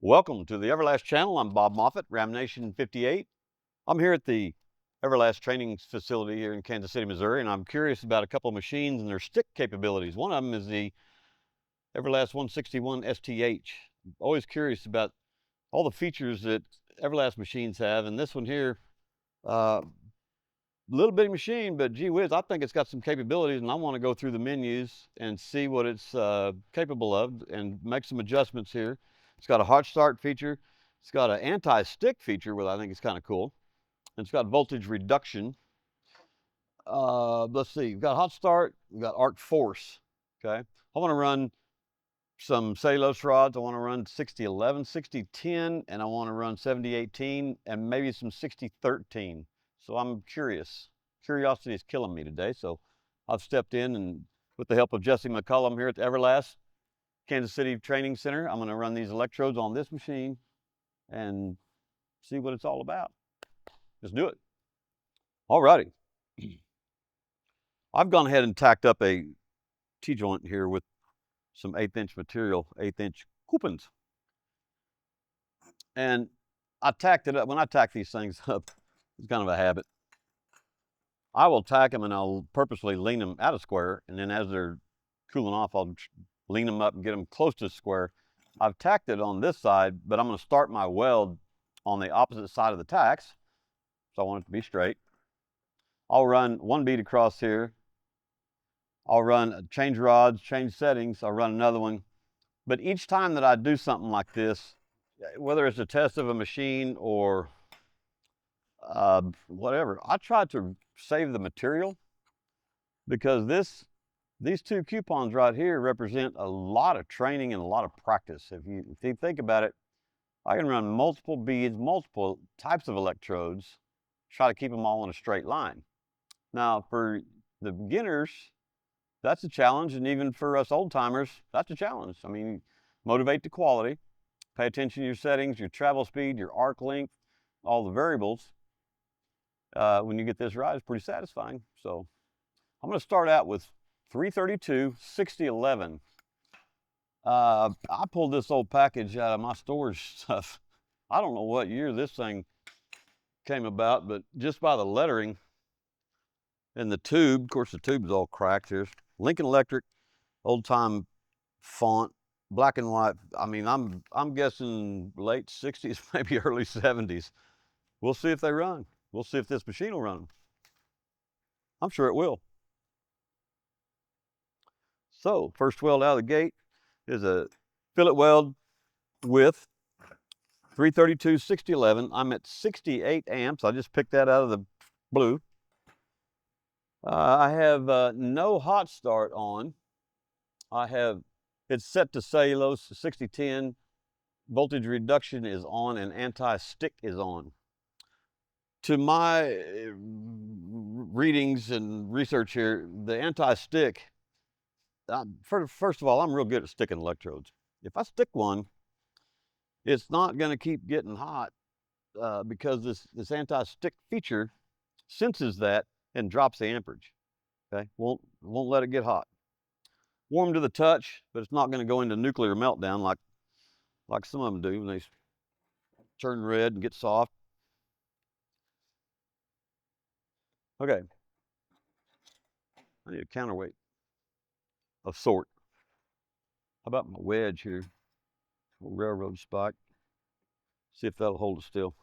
Welcome to the Everlast channel. I'm Bob Moffatt, Ram Nation 58. I'm here at the Everlast training facility here in Kansas City, Missouri, and I'm curious about a couple of machines and their stick capabilities. One of them is the Everlast 161 STH. I'm always curious about all the features that Everlast machines have, and this one here, little bitty machine, but gee whiz, I think it's got some capabilities, and I want to go through the menus and see what it's capable of and make some adjustments here. It's got a hot start feature. It's got an anti-stick feature, which I think is kind of cool. And it's got voltage reduction. Let's see, we've got hot start, we've got arc force, okay? I want to run some cellulose rods. I want to run 6011, 6010, and I want to run 7018 and maybe some 6013. So I'm curious. Curiosity is killing me today. So I've stepped in and with the help of Jesse McCullum here at the Everlast Kansas City Training Center, I'm going to run these electrodes on this machine and see what it's all about. Let's do it. All righty. I've gone ahead and tacked up a T-joint here with some 1/8" material, 1/8" coupons. And I tacked it up. When I tack these things up, it's kind of a habit. I will tack them and I'll purposely lean them out of square, and then as they're cooling off, I'll lean them up and get them close to square. I've tacked it on this side, but I'm going to start my weld on the opposite side of the tacks, so I want it to be straight. I'll run one bead across here. I'll run change rods, change settings. I'll run another one. But each time that I do something like this, whether it's a test of a machine or whatever, I try to save the material, because these two coupons right here represent a lot of training and a lot of practice. If you think about it, I can run multiple beads, multiple types of electrodes, try to keep them all in a straight line. Now, for the beginners, that's a challenge, and even for us old timers, that's a challenge. I mean, motivate the quality, pay attention to your settings, your travel speed, your arc length, all the variables. When you get this right, it's pretty satisfying. So I'm going to start out with 332 6011. I pulled this old package out of my storage stuff. I don't know what year this thing came about, but just by the lettering and the tube, of course the tube's all cracked. Here's Lincoln Electric, old time font, black and white. I mean, I'm guessing late 60s, maybe early 70s. We'll see if they run. We'll see if this machine will run them. I'm sure it will. So first weld out of the gate is a fillet weld with 332 6011. I'm at 68 amps. I just picked that out of the blue. I have no hot start on. It's set to cellulose 6010. Voltage reduction is on and anti-stick is on. To my readings and research here, the anti-stick, first of all, I'm real good at sticking electrodes. If I stick one, it's not going to keep getting hot because this anti-stick feature senses that and drops the amperage. Okay, won't let it get hot. Warm to the touch, but it's not going to go into nuclear meltdown like some of them do when they turn red and get soft. Okay, I need a counterweight of sort. How about my wedge here? A railroad spike. See if that'll hold it still.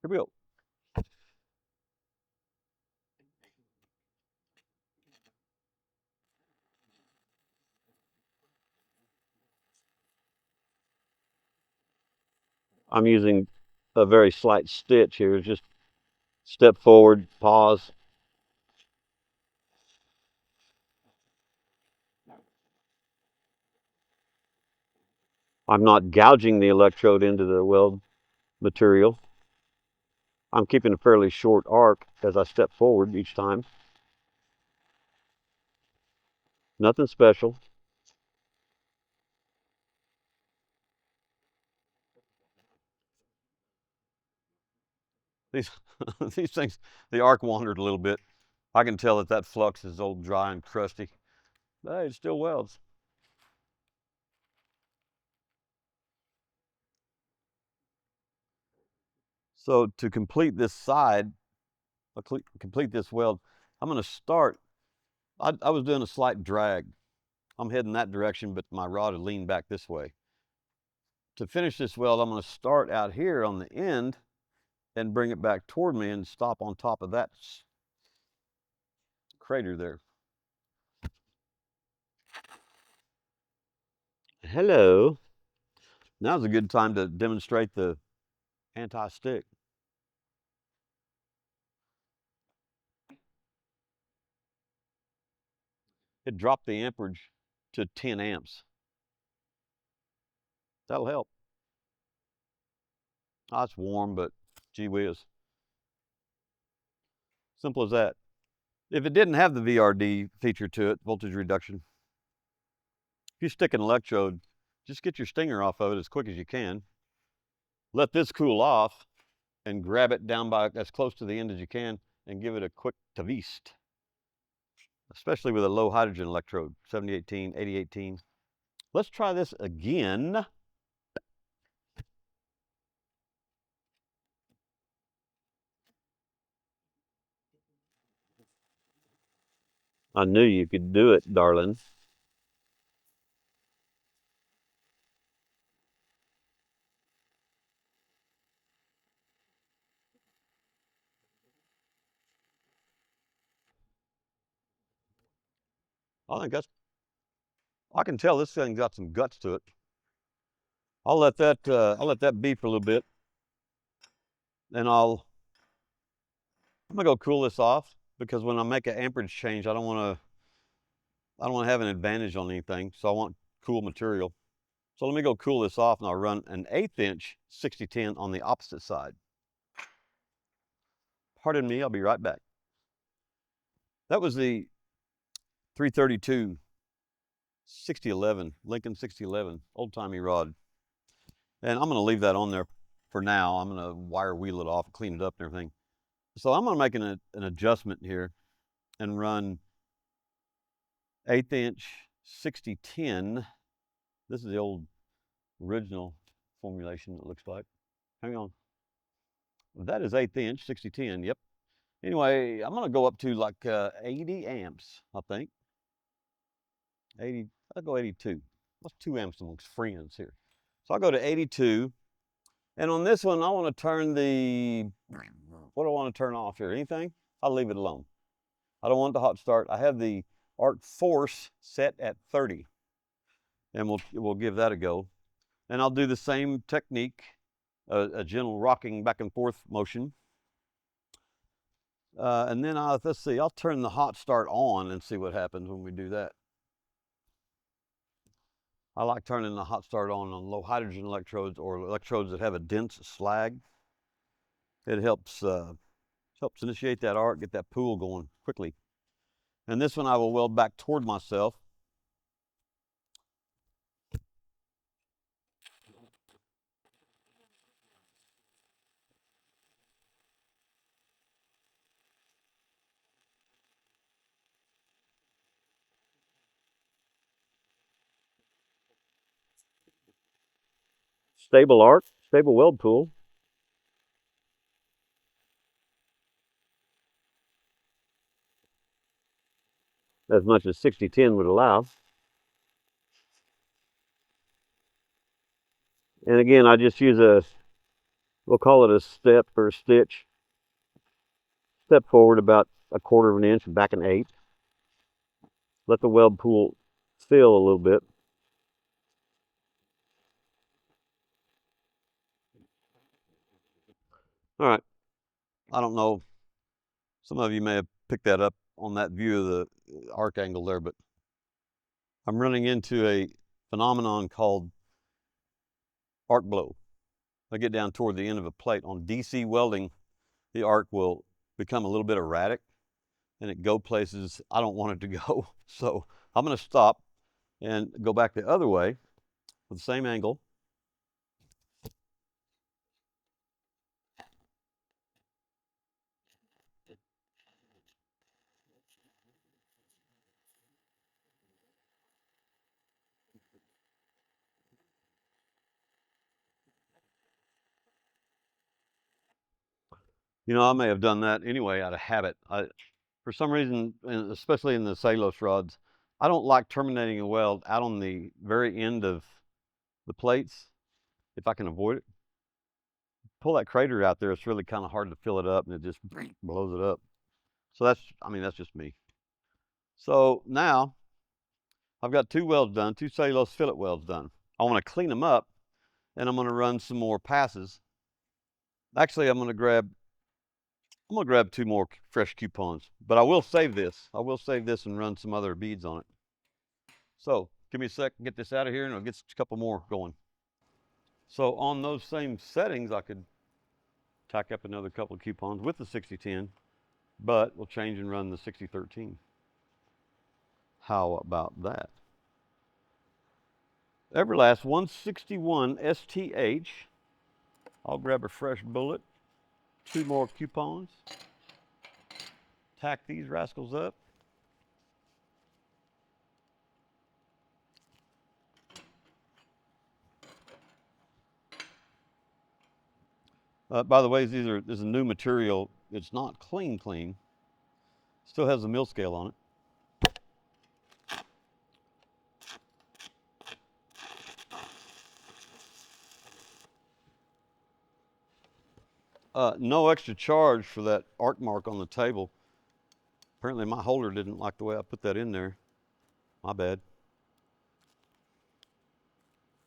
Here we go. I'm using a very slight stitch here. Just step forward, pause. I'm not gouging the electrode into the weld material. I'm keeping a fairly short arc as I step forward each time. Nothing special. These these things, the arc wandered a little bit. I can tell that flux is old, dry, and crusty. But hey, it still welds. So to complete this side, complete this weld, I'm going to start. I was doing a slight drag. I'm heading that direction, but my rod had leaned back this way. To finish this weld, I'm going to start out here on the end and bring it back toward me and stop on top of that crater there. Hello. Now's a good time to demonstrate the anti-stick. It dropped the amperage to 10 amps. That'll help. Oh, it's warm, but gee whiz. Simple as that. If it didn't have the VRD feature to it, voltage reduction, if you stick an electrode, just get your stinger off of it as quick as you can. Let this cool off and grab it down by as close to the end as you can and give it a quick twist, especially with a low hydrogen electrode, 7018, 8018. Let's try this again. I knew you could do it, darling. I think that's, I can tell this thing got some guts to it. I'll let that be for a little bit, and I'm gonna go cool this off, because when I make an amperage change, I don't want to have an advantage on anything, so I want cool material. So let me go cool this off, and I'll run an 1/8 inch 6010 on the opposite side. Pardon me, I'll be right back. That was the 332 6011, Lincoln 6011, old-timey rod. And I'm gonna leave that on there for now. I'm gonna wire wheel it off, clean it up and everything. So I'm gonna make an adjustment here and run 1/8 inch 6010. This is the old original formulation, it looks like. Hang on. That is 1/8 inch 6010, yep. Anyway, I'm gonna go up to like 80 amps, I think. 80, I'll go 82. What's 2 amps amongst friends here? So I'll go to 82. And on this one, I want to turn the, what do I want to turn off here? Anything? I'll leave it alone. I don't want the hot start. I have the arc force set at 30. And we'll give that a go. And I'll do the same technique, a gentle rocking back and forth motion. And then let's see, I'll turn the hot start on and see what happens when we do that. I like turning the hot start on low hydrogen electrodes, or electrodes that have a dense slag. It helps initiate that arc, get that pool going quickly. And this one I will weld back toward myself. Stable arc, stable weld pool. As much as 6010 would allow. And again, I just use we'll call it a step or a stitch. Step forward about 1/4 of an inch and back 1/8. Let the weld pool fill a little bit. All right. I don't know, some of you may have picked that up on that view of the arc angle there, but I'm running into a phenomenon called arc blow. I get down toward the end of a plate. On DC welding, the arc will become a little bit erratic and it go places I don't want it to go. So I'm going to stop and go back the other way with the same angle. You know, I may have done that anyway out of habit. For some reason, especially in the cellulose rods, I don't like terminating a weld out on the very end of the plates if I can avoid it. Pull that crater out there, it's really kind of hard to fill it up and it just blows it up. So that's just me. So now I've got 2 welds done, 2 cellulose fillet welds done. I want to clean them up and I'm going to run some more passes. Actually, I'm going to grab 2 more fresh coupons, but I will save this. I will save this and run some other beads on it. So give me a sec, get this out of here and I'll get a couple more going. So on those same settings, I could tack up another couple of coupons with the 6010, but we'll change and run the 6013. How about that? Everlast 161 STH. I'll grab a fresh bullet, 2 more coupons, tack these rascals up. By the way, this is a new material. It's not clean. Still has the mill scale on it. No extra charge for that arc mark on the table. Apparently my holder didn't like the way I put that in there. My bad.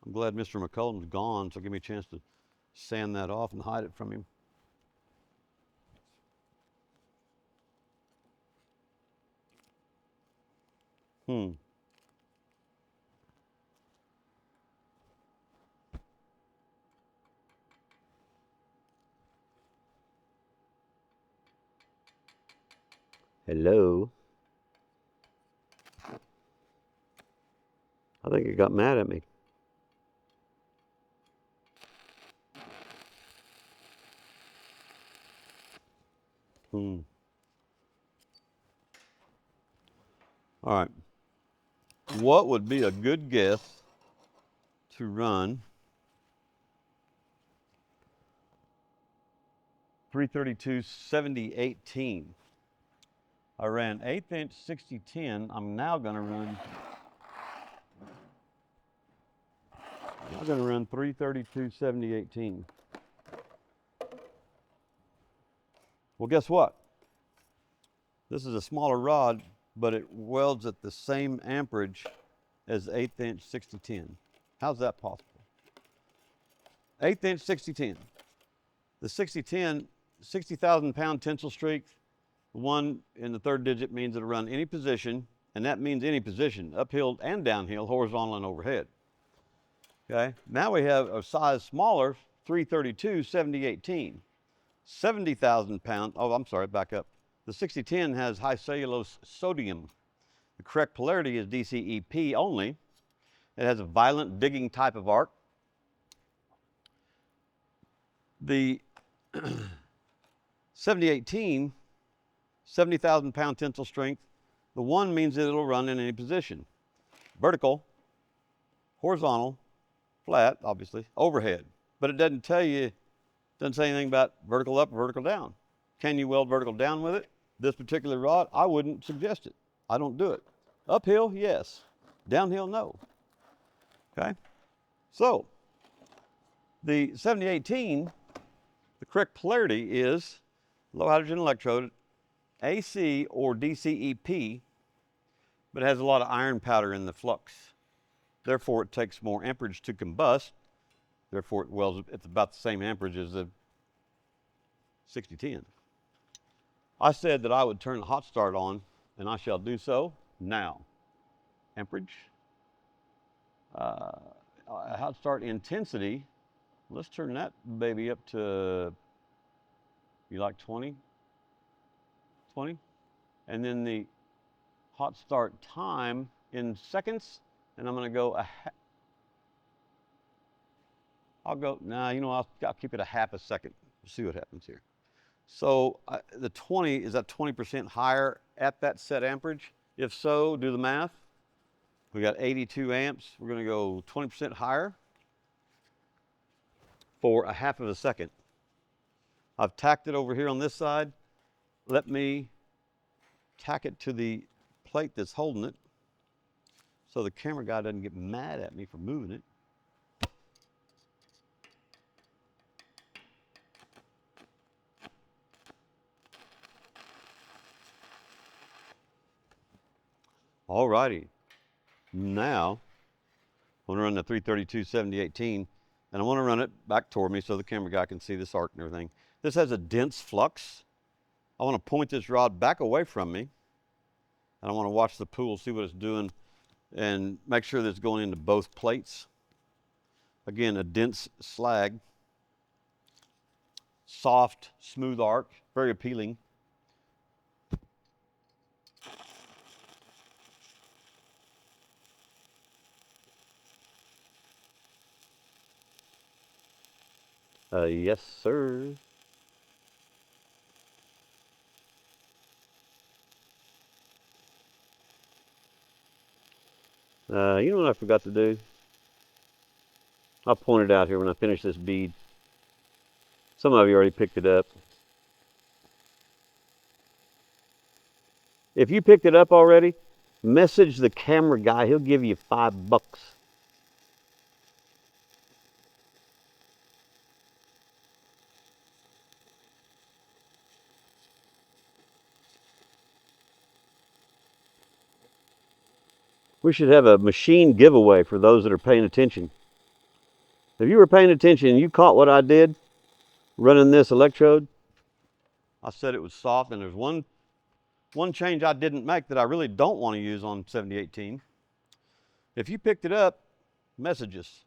I'm glad Mr. McCullum's gone, so give me a chance to sand that off and hide it from him. Hello. I think it got mad at me. All right. What would be a good guess to run 332 7018? I ran 1/8 inch 6010. I'm now going to run 332 7018. Well, guess what? This is a smaller rod, but it welds at the same amperage as 1/8 inch 6010. How's that possible? 1/8 inch 6010. The 6010, 60,000 pound tensile strength. 1 in the 3rd digit means it'll run any position, and that means any position, uphill and downhill, horizontal and overhead. Okay, now we have a size smaller, 332 7018. 70,000 pounds, oh, I'm sorry, back up. The 6010 has high cellulose sodium. The correct polarity is DCEP only. It has a violent digging type of arc. The 7018, 70,000 pound tensile strength. The 1 means that it'll run in any position. Vertical, horizontal, flat, obviously, overhead. But it doesn't say anything about vertical up or vertical down. Can you weld vertical down with it? This particular rod, I wouldn't suggest it. I don't do it. Uphill, yes. Downhill, no. Okay? So, the 7018, the correct polarity is low hydrogen electrode, AC or DCEP, but it has a lot of iron powder in the flux. Therefore, it takes more amperage to combust. Therefore, it welds at about the same amperage as the 6010. I said that I would turn the hot start on, and I shall do so now. Amperage. Hot start intensity. Let's turn that baby up to, you like 20? 20? And then the hot start time in seconds, and I'm going to go I'll keep it a half a second. We'll see what happens here. So the 20, is that 20% higher at that set amperage? If so, do the math. We got 82 amps. We're going to go 20% higher for a half of a second. I've tacked it over here on this side. Let me tack it to the plate that's holding it so the camera guy doesn't get mad at me for moving it. Alrighty, now I want to run the 332 7018, and I want to run it back toward me so the camera guy can see this arc and everything. This has a dense flux. I want to point this rod back away from me, and I want to watch the pool, see what it's doing, and make sure that it's going into both plates. Again, a dense slag, soft, smooth arc, very appealing. Yes, sir. You know what I forgot to do? I'll point it out here when I finish this bead. Some of you already picked it up. If you picked it up already, message the camera guy. He'll give you $5. We should have a machine giveaway for those that are paying attention. If you were paying attention and you caught what I did running this electrode, I said it was soft, and there's one change I didn't make that I really don't want to use on 7018. If you picked it up, message us.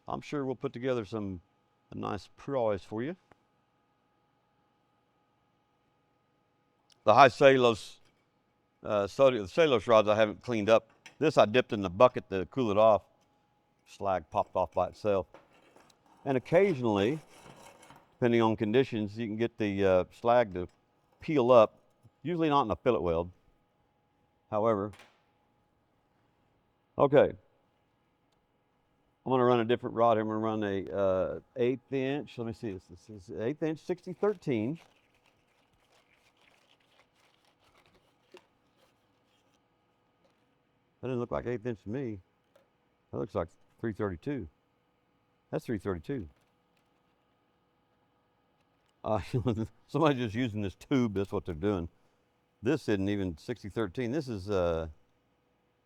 I'm sure we'll put together a nice prize for you. The high cellulose cellulose rods I haven't cleaned up. This I dipped in the bucket to cool it off. Slag popped off by itself. And occasionally, depending on conditions, you can get the slag to peel up. Usually not in a fillet weld. However, okay. I'm going to run a different rod here. I'm going to run a 1/8 inch. Let me see this. This is 1/8 inch 6013. That didn't look like 1/8 inch to me. That looks like 332. That's 332. Somebody's just using this tube. That's what they're doing. This isn't even 6013. This is, nah,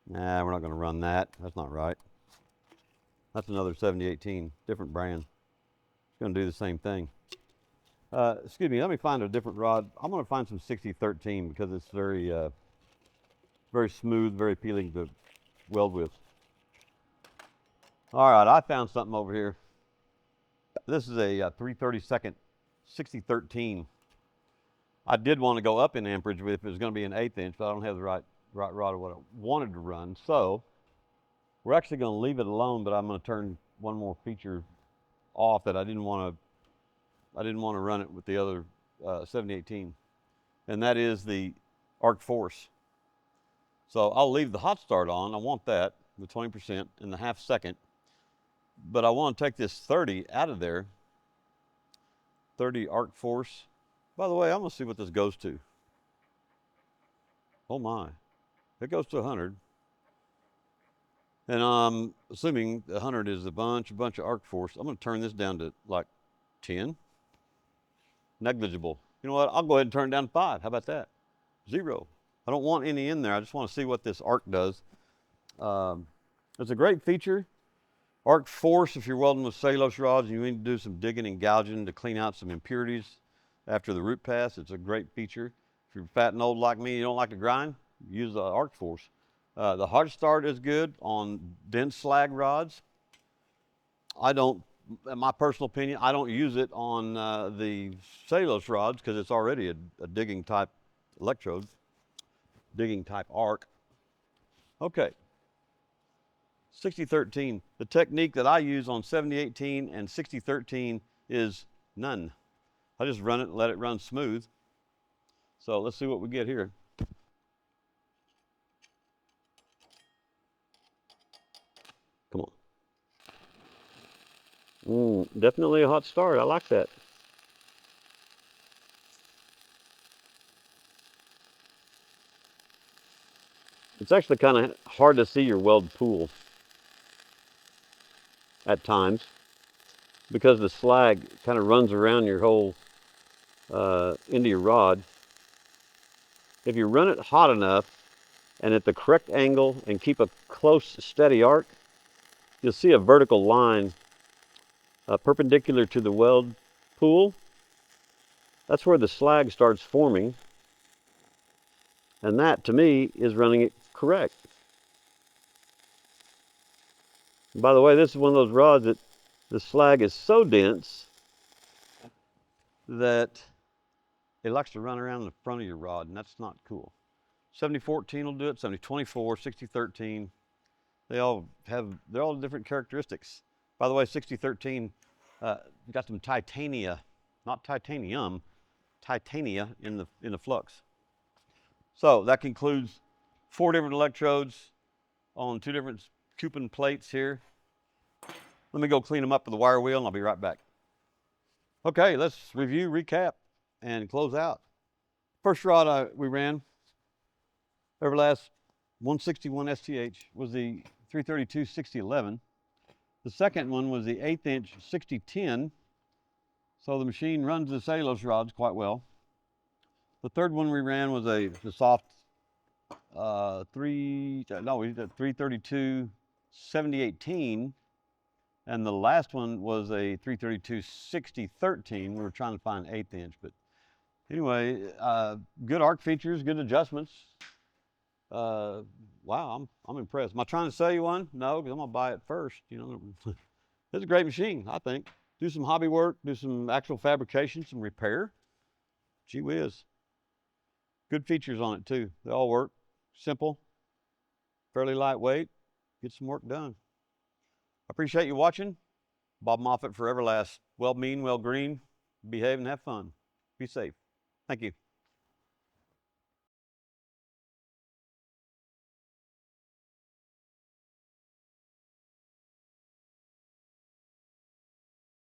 we're not going to run that. That's not right. That's another 7018, different brand. It's going to do the same thing. Excuse me, let me find a different rod. I'm going to find some 6013 because it's very, very smooth, very appealing to weld with. All right, I found something over here. This is a 3/32 6013. I did want to go up in amperage with if it was going to be an 1/8 inch, but I don't have the right rod of what I wanted to run. So we're actually going to leave it alone, but I'm going to turn one more feature off that I didn't want to run it with the other 7018, and that is the arc force. So I'll leave the hot start on. I want that with 20% in the 1/2 second, but I want to take this 30 out of there. 30 arc force. By the way, I'm going to see what this goes to. Oh my, it goes to 100. And I'm assuming 100 is a bunch of arc force. I'm going to turn this down to like 10. Negligible. You know what? I'll go ahead and turn it down to 5. How about that? 0. I don't want any in there. I just want to see what this arc does. It's a great feature. Arc force, if you're welding with cellulose rods and you need to do some digging and gouging to clean out some impurities after the root pass, it's a great feature. If you're fat and old like me, you don't like to grind, use the arc force. The hard start is good on dense slag rods. I don't, in my personal opinion, I don't use it on the cellulose rods because it's already a digging type electrode, digging type arc. Okay. 6013. The technique that I use on 7018 and 6013 is none. I just run it and let it run smooth. So let's see what we get here. Come on. Definitely a hot start. I like that. It's actually kind of hard to see your weld pool at times because the slag kind of runs around your whole into your rod. If you run it hot enough and at the correct angle and keep a close, steady arc, you'll see a vertical line perpendicular to the weld pool. That's where the slag starts forming, and that, to me, is running it correct. And by the way, this is one of those rods that the slag is so dense that it likes to run around in the front of your rod, and that's not cool. 7014 will do it, 7024, 6013. They're all different characteristics. By the way, 6013 got some titania, not titanium, titania in the flux. So that concludes 4 different electrodes on 2 different coupon plates here. Let me go clean them up with the wire wheel and I'll be right back. Okay, let's review, recap, and close out. First rod we ran, Everlast 161 STH, was the 332 6011. The second one was the 1/8 inch 6010. So the machine runs the cellulose rods quite well. The third one we ran was the soft 332 7018, and the last one was a 332 6013. We were trying to find 1/8 inch, but anyway, good arc features, good adjustments. Wow, I'm impressed. Am I trying to sell you one? No, because I'm gonna buy it first. You know, it's a great machine, I think. Do some hobby work, do some actual fabrication, some repair. Gee whiz. Good features on it too. They all work. Simple, fairly lightweight. Get some work done. I appreciate you watching. Bob Moffatt for Everlast. Weld mean, weld green. Behave and have fun. Be safe. Thank you.